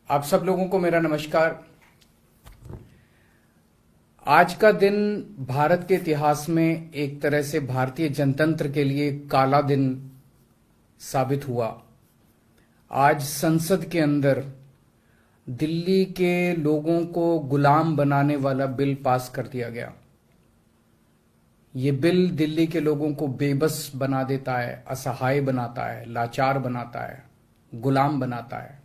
आप सब लोगों को मेरा नमस्कार। आज का दिन भारत के इतिहास में एक तरह से भारतीय जनतंत्र के लिए काला दिन साबित हुआ। आज संसद के अंदर दिल्ली के लोगों को गुलाम बनाने वाला बिल पास कर दिया गया। ये बिल दिल्ली के लोगों को बेबस बना देता है, असहाय बनाता है, लाचार बनाता है, गुलाम बनाता है।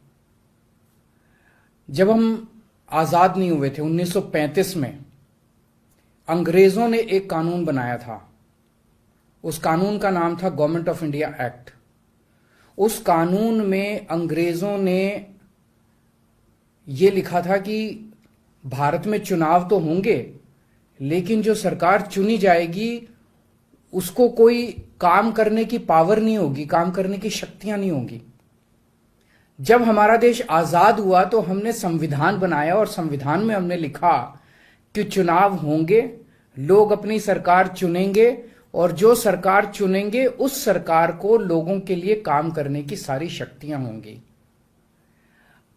जब हम आजाद नहीं हुए थे 1935 में, अंग्रेजों ने एक कानून बनाया था। उस कानून का नाम था गवर्नमेंट ऑफ इंडिया एक्ट। उस कानून में अंग्रेजों ने यह लिखा था कि भारत में चुनाव तो होंगे, लेकिन जो सरकार चुनी जाएगी उसको कोई काम करने की पावर नहीं होगी, काम करने की शक्तियां नहीं होंगी। जब हमारा देश आजाद हुआ तो हमने संविधान बनाया और संविधान में हमने लिखा कि चुनाव होंगे, लोग अपनी सरकार चुनेंगे और जो सरकार चुनेंगे उस सरकार को लोगों के लिए काम करने की सारी शक्तियां होंगी।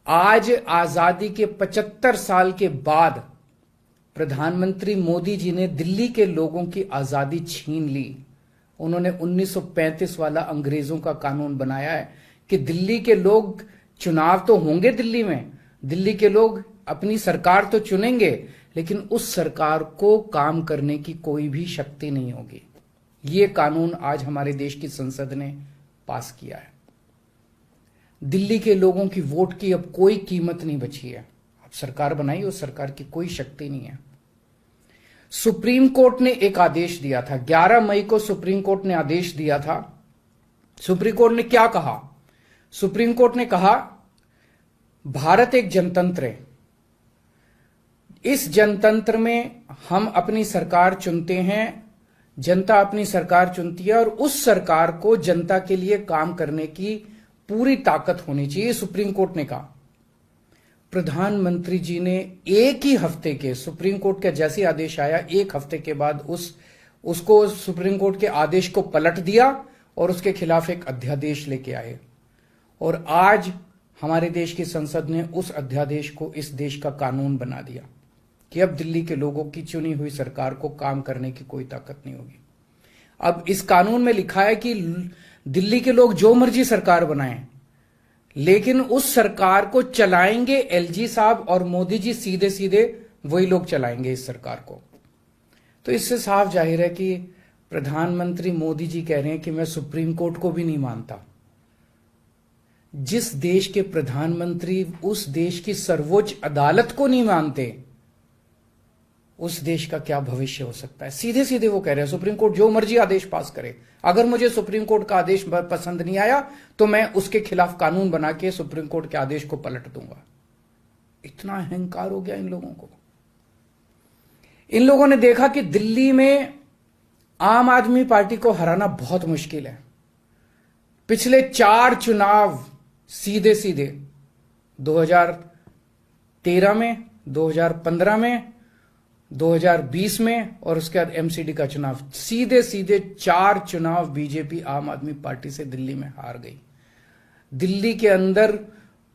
आज आजादी के 75 साल के बाद प्रधानमंत्री मोदी जी ने दिल्ली के लोगों की आजादी छीन ली। उन्होंने 1935 वाला अंग्रेजों का कानून बनाया है कि दिल्ली के लोग चुनाव तो होंगे, दिल्ली के लोग अपनी सरकार तो चुनेंगे, लेकिन उस सरकार को काम करने की कोई भी शक्ति नहीं होगी। ये कानून आज हमारे देश की संसद ने पास किया है। दिल्ली के लोगों की वोट की अब कोई कीमत नहीं बची है। अब सरकार बनाई, उस सरकार की कोई शक्ति नहीं है। सुप्रीम कोर्ट ने एक आदेश दिया था, 11 मई को सुप्रीम कोर्ट ने आदेश दिया था। सुप्रीम कोर्ट ने क्या कहा? सुप्रीम कोर्ट ने कहा, भारत एक जनतंत्र है। इस जनतंत्र में हम अपनी सरकार चुनते हैं, जनता अपनी सरकार चुनती है और उस सरकार को जनता के लिए काम करने की पूरी ताकत होनी चाहिए, सुप्रीम कोर्ट ने कहा। प्रधानमंत्री जी ने एक ही हफ्ते के, सुप्रीम कोर्ट का जैसे आदेश आया, एक हफ्ते के बाद उसको सुप्रीम कोर्ट के आदेश को पलट दिया और उसके खिलाफ एक अध्यादेश लेके आए। और आज हमारे देश की संसद ने उस अध्यादेश को इस देश का कानून बना दिया कि अब दिल्ली के लोगों की चुनी हुई सरकार को काम करने की कोई ताकत नहीं होगी। अब इस कानून में लिखा है कि दिल्ली के लोग जो मर्जी सरकार बनाएं, लेकिन उस सरकार को चलाएंगे एलजी साहब और मोदी जी, सीधे सीधे वही लोग चलाएंगे इस सरकार को। तो इससे साफ जाहिर है कि प्रधानमंत्री मोदी जी कह रहे हैं कि मैं सुप्रीम कोर्ट को भी नहीं मानता। जिस देश के प्रधानमंत्री उस देश की सर्वोच्च अदालत को नहीं मानते, उस देश का क्या भविष्य हो सकता है? सीधे सीधे वो कह रहे हैं सुप्रीम कोर्ट जो मर्जी आदेश पास करे, अगर मुझे सुप्रीम कोर्ट का आदेश पसंद नहीं आया तो मैं उसके खिलाफ कानून बना के सुप्रीम कोर्ट के आदेश को पलट दूंगा। इतना अहंकार हो गया इन लोगों को। इन लोगों ने देखा कि दिल्ली में आम आदमी पार्टी को हराना बहुत मुश्किल है। पिछले 4 चुनाव सीधे सीधे 2013 में, 2015 में, 2020 में और उसके बाद एमसीडी का चुनाव, सीधे सीधे 4 चुनाव बीजेपी आम आदमी पार्टी से दिल्ली में हार गई। दिल्ली के अंदर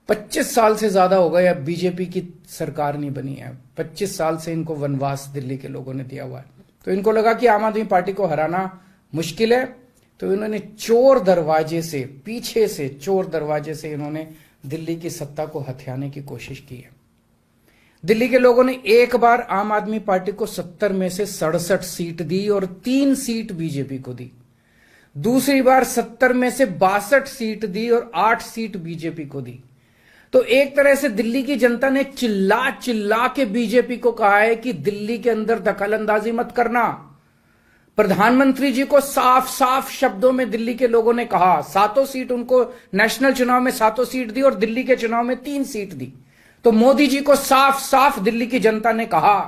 25 साल से ज्यादा हो गए अब बीजेपी की सरकार नहीं बनी है। 25 साल से इनको वनवास दिल्ली के लोगों ने दिया हुआ है। तो इनको लगा कि आम आदमी पार्टी को हराना मुश्किल है, तो इन्होंने चोर दरवाजे से, पीछे से चोर दरवाजे से इन्होंने दिल्ली की सत्ता को हथियाने की कोशिश की है। दिल्ली के लोगों ने एक बार आम आदमी पार्टी को 70 में से 67 सीट दी और 3 सीट बीजेपी को दी। दूसरी बार 70 में से 62 सीट दी और 8 सीट बीजेपी को दी। तो एक तरह से दिल्ली की जनता ने चिल्ला चिल्ला के बीजेपी को कहा है कि दिल्ली के अंदर दखलंदाजी मत करना। प्रधानमंत्री जी को साफ साफ शब्दों में दिल्ली के लोगों ने कहा, 7 सीट उनको नेशनल चुनाव में 7 सीट दी और दिल्ली के चुनाव में 3 सीट दी। तो मोदी जी को साफ साफ दिल्ली की जनता ने कहा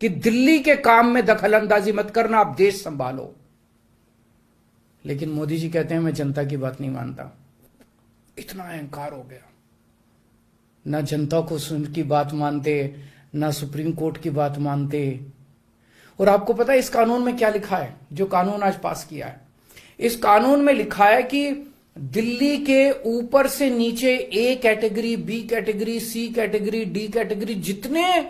कि दिल्ली के काम में दखलंदाजी मत करना, आप देश संभालो। लेकिन मोदी जी कहते हैं मैं जनता की बात नहीं मानता। इतना अहंकार हो गया, ना जनता को की बात मानते, ना सुप्रीम कोर्ट की बात मानते। और आपको पता है इस कानून में क्या लिखा है, जो कानून आज पास किया है? इस कानून में लिखा है कि दिल्ली के ऊपर से नीचे A category, B category, C category, D category, जितने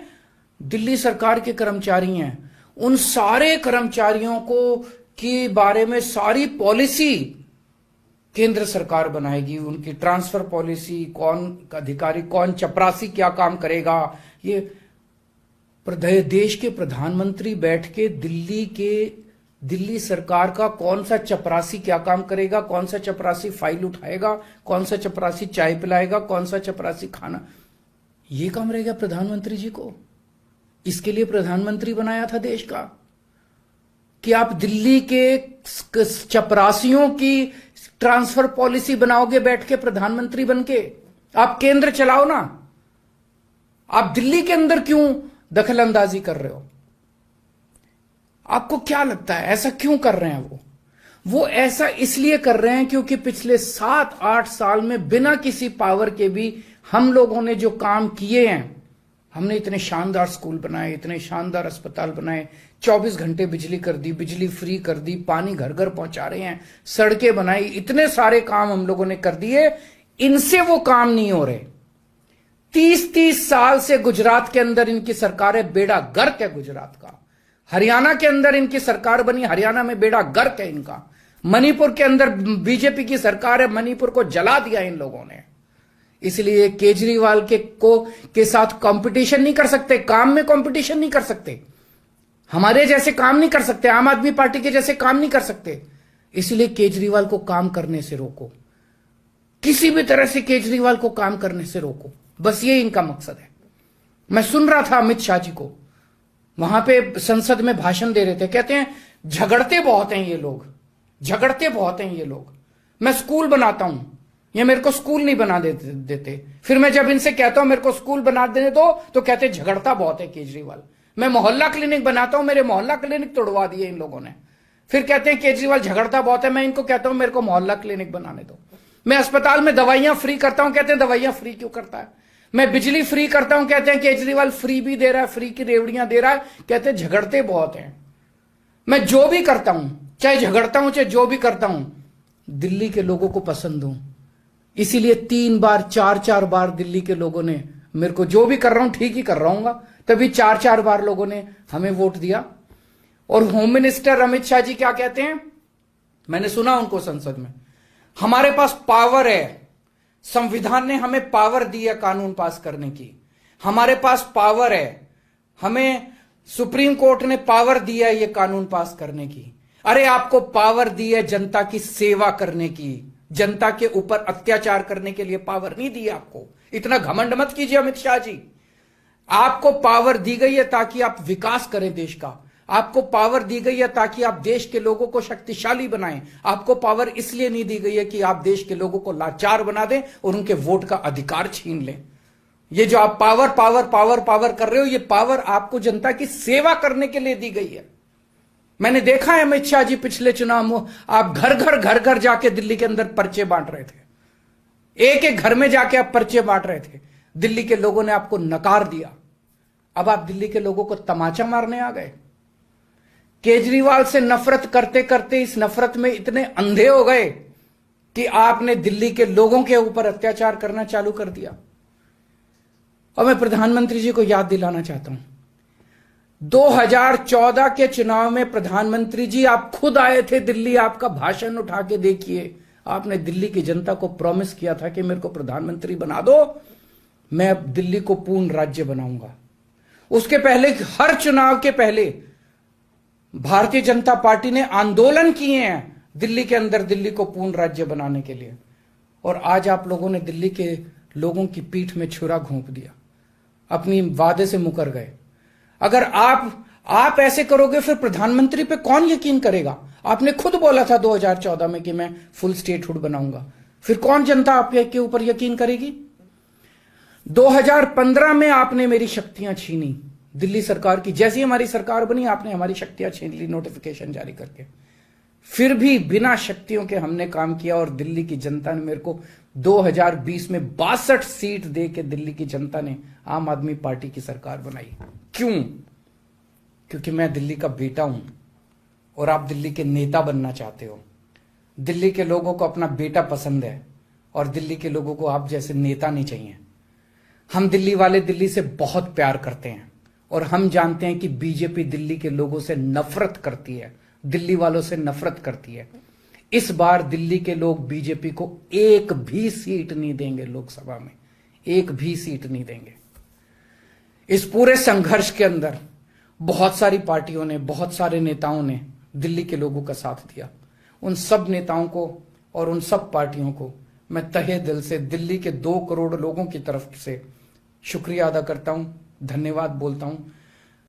दिल्ली सरकार के कर्मचारी हैं, उन सारे कर्मचारियों को के बारे में सारी पॉलिसी केंद्र सरकार बनाएगी। उनकी ट्रांसफर पॉलिसी, कौन अधिकारी, कौन चपरासी क्या काम करेगा, ये देश के प्रधानमंत्री बैठ के दिल्ली सरकार का कौन सा चपरासी क्या काम करेगा, कौन सा चपरासी फाइल उठाएगा, कौन सा चपरासी चाय पिलाएगा, कौन सा चपरासी खाना, ये काम रहेगा प्रधानमंत्री जी को। इसके लिए प्रधानमंत्री बनाया था देश का कि आप दिल्ली के चपरासियों की ट्रांसफर पॉलिसी बनाओगे बैठ के प्रधानमंत्री बनके। आप केंद्र चलाओ ना, आप दिल्ली के अंदर क्यों दखल अंदाजी कर रहे हो? आपको क्या लगता है ऐसा क्यों कर रहे हैं? वो ऐसा इसलिए कर रहे हैं क्योंकि पिछले 7-8 साल में बिना किसी पावर के भी हम लोगों ने जो काम किए हैं, हमने इतने शानदार स्कूल बनाए, इतने शानदार अस्पताल बनाए, 24 घंटे बिजली कर दी, बिजली फ्री कर दी, पानी घर घर पहुंचा रहे हैं, सड़कें बनाई, इतने सारे काम हम लोगों ने कर दिए। इनसे वो काम नहीं हो रहे। 30-30 साल से गुजरात के अंदर इनकी सरकार है, बेड़ा गर्क है गुजरात का। हरियाणा के अंदर इनकी सरकार बनी, हरियाणा में बेड़ा गर्क है इनका। मणिपुर के अंदर बीजेपी की सरकार है, मणिपुर को जला दिया इन लोगों ने। इसलिए केजरीवाल के साथ कंपटीशन नहीं कर सकते, काम में कंपटीशन नहीं कर सकते, हमारे जैसे काम नहीं कर सकते, आम आदमी पार्टी के जैसे काम नहीं कर सकते। इसलिए केजरीवाल को काम करने से रोको, किसी भी तरह से केजरीवाल को काम करने से रोको, बस ये इनका मकसद है। मैं सुन रहा था अमित शाह जी को, वहां पे संसद में भाषण दे रहे थे, कहते हैं झगड़ते बहुत हैं ये लोग, झगड़ते बहुत हैं ये लोग। मैं स्कूल बनाता हूं, ये मेरे को स्कूल नहीं बना देते। फिर मैं जब इनसे कहता हूं मेरे को स्कूल बना देने दो, तो कहते झगड़ता बहुत है केजरीवाल। मैं मोहल्ला क्लिनिक बनाता हूं, मेरे मोहल्ला क्लिनिक तोड़वा दिए इन लोगों ने। फिर कहते हैं केजरीवाल झगड़ता बहुत है, मैं इनको कहता हूं मेरे को मोहल्ला क्लिनिक बनाने दो। मैं अस्पताल में दवाइयां फ्री करता हूं, कहते हैं दवाइयां फ्री क्यों करता है। मैं बिजली फ्री करता हूं, कहते हैं केजरीवाल फ्री भी दे रहा है, फ्री की रेवड़ियां दे रहा है, कहते हैं झगड़ते बहुत हैं। मैं जो भी करता हूं, चाहे झगड़ता हूं चाहे जो भी करता हूं, दिल्ली के लोगों को पसंद हूं। इसीलिए 3 बार 4-4 बार दिल्ली के लोगों ने मेरे को, जो भी कर रहा हूं ठीक ही कर रहा हूं, तभी 4-4 बार लोगों ने हमें वोट दिया। और होम मिनिस्टर अमित शाह जी क्या कहते हैं, मैंने सुना उनको संसद में, हमारे पास पावर है, संविधान ने हमें पावर दी है कानून पास करने की, हमारे पास पावर है, हमें सुप्रीम कोर्ट ने पावर दिया है ये कानून पास करने की। अरे आपको पावर दी है जनता की सेवा करने की, जनता के ऊपर अत्याचार करने के लिए पावर नहीं दी आपको। इतना घमंड मत कीजिए अमित शाह जी। आपको पावर दी गई है ताकि आप विकास करें देश का, आपको पावर दी गई है ताकि आप देश के लोगों को शक्तिशाली बनाएं। आपको पावर इसलिए नहीं दी गई है कि आप देश के लोगों को लाचार बना दें और उनके वोट का अधिकार छीन लें। ये जो आप पावर पावर पावर पावर कर रहे हो, ये पावर आपको जनता की सेवा करने के लिए दी गई है। मैंने देखा है अमित शाह जी पिछले चुनाव में आप घर घर जाके दिल्ली के अंदर पर्चे बांट रहे थे, एक एक घर में जाके आप पर्चे बांट रहे थे। दिल्ली के लोगों ने आपको नकार दिया। अब आप दिल्ली के लोगों को तमाचा मारने आ गए। केजरीवाल से नफरत करते करते इस नफरत में इतने अंधे हो गए कि आपने दिल्ली के लोगों के ऊपर अत्याचार करना चालू कर दिया। और मैं प्रधानमंत्री जी को याद दिलाना चाहता हूं, 2014 के चुनाव में प्रधानमंत्री जी आप खुद आए थे दिल्ली, आपका भाषण उठा के देखिए। आपने दिल्ली की जनता को प्रॉमिस किया था कि मेरे को प्रधानमंत्री बना दो, मैं दिल्ली को पूर्ण राज्य बनाऊंगा। उसके पहले, हर चुनाव के पहले भारतीय जनता पार्टी ने आंदोलन किए हैं दिल्ली के अंदर दिल्ली को पूर्ण राज्य बनाने के लिए। और आज आप लोगों ने दिल्ली के लोगों की पीठ में छुरा घोंप दिया, अपनी वादे से मुकर गए। अगर आप ऐसे करोगे फिर प्रधानमंत्री पे कौन यकीन करेगा? आपने खुद बोला था 2014 में कि मैं फुल स्टेटहुड बनाऊंगा, फिर कौन जनता आपके ऊपर यकीन करेगी? 2015 में आपने मेरी शक्तियां छीनी दिल्ली सरकार की, जैसी हमारी सरकार बनी आपने हमारी शक्तियां छीन ली नोटिफिकेशन जारी करके। फिर भी बिना शक्तियों के हमने काम किया और दिल्ली की जनता ने मेरे को 2020 में 62 सीट दे के दिल्ली की जनता ने आम आदमी पार्टी की सरकार बनाई। क्यों? क्योंकि मैं दिल्ली का बेटा हूं और आप दिल्ली के नेता बनना चाहते हो। दिल्ली के लोगों को अपना बेटा पसंद है और दिल्ली के लोगों को आप जैसे नेता नहीं चाहिए। हम दिल्ली वाले दिल्ली से बहुत प्यार करते हैं और हम जानते हैं कि बीजेपी दिल्ली के लोगों से नफरत करती है, दिल्ली वालों से नफरत करती है। इस बार दिल्ली के लोग बीजेपी को एक भी सीट नहीं देंगे, लोकसभा में एक भी सीट नहीं देंगे। इस पूरे संघर्ष के अंदर बहुत सारी पार्टियों ने, बहुत सारे नेताओं ने दिल्ली के लोगों का साथ दिया। उन सब नेताओं को और उन सब पार्टियों को मैं तहे दिल से दिल्ली के 2 करोड़ लोगों की तरफ से शुक्रिया अदा करता हूं, धन्यवाद बोलता हूं।